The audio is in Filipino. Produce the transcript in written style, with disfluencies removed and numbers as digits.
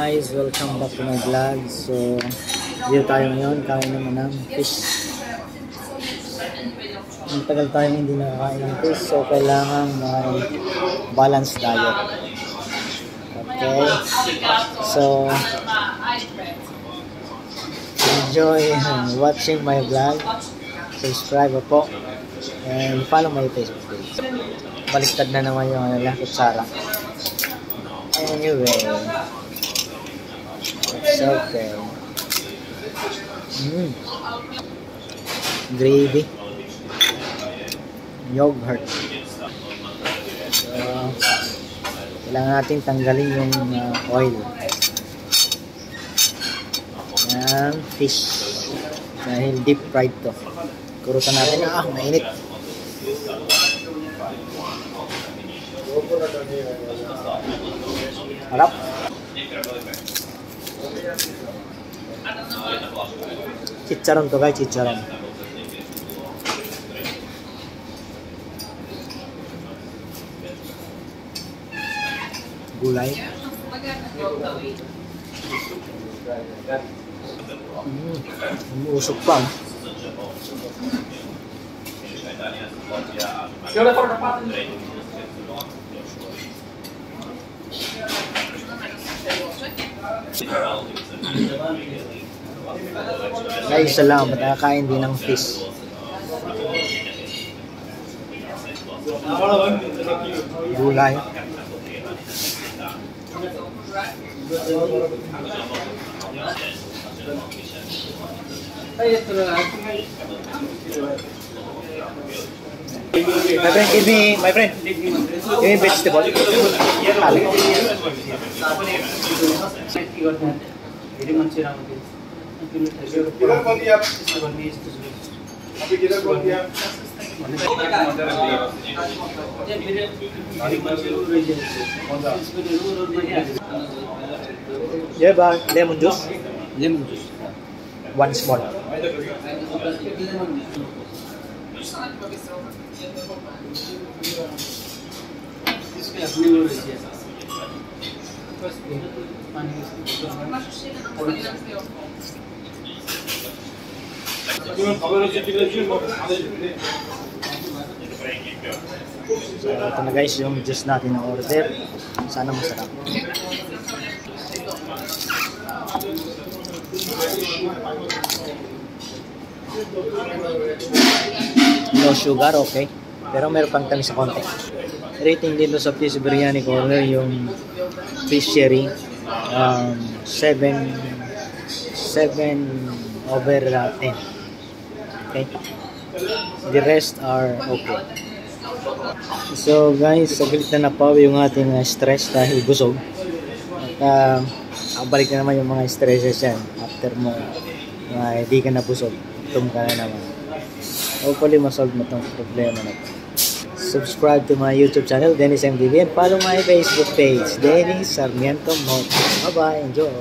guys, welcome back to my vlog. So, dito tayo ngayon, kain naman ng fish. Ang tagal tayo hindi nakakain ng fish, so kailangan may balanced diet. Okay, so enjoy watching my vlog. Subscribe po and follow my Facebook page. Baliktad na naman yung kutsara. Anyway, it's okay. Gravy, yogurt. So, kailangan natin tanggalin yung oil ng fish dahil deep fried to. Kurutan natin. Mainit. Harap. Chicharon to guys, chicharon. Gulay. Umusok pa. Guys, salamat. Nakakain din ng fish. Gulay. My friend, give me vegetable. Yeah, but lemon juice. Lemon juice. One small. So, ito na guys yung juice natin na order. Sana masarap. No sugar, okay. Pero meron pang tamis sa konti. Rating dito sa Fish Biryani Corner yung fish sharing 7/10. Okay. The rest are okay. So guys, saglit na napawi yung ating stress dahil busog. At balik na naman yung mga stresses yan after mo hindi ka na busog, gutom ka na naman. Hopefully masolve mo itong problema na ito. Subscribe to my YouTube channel, Dennis MTV, and follow my Facebook page, Dennis Sarmiento Moto. Bye bye, enjoy!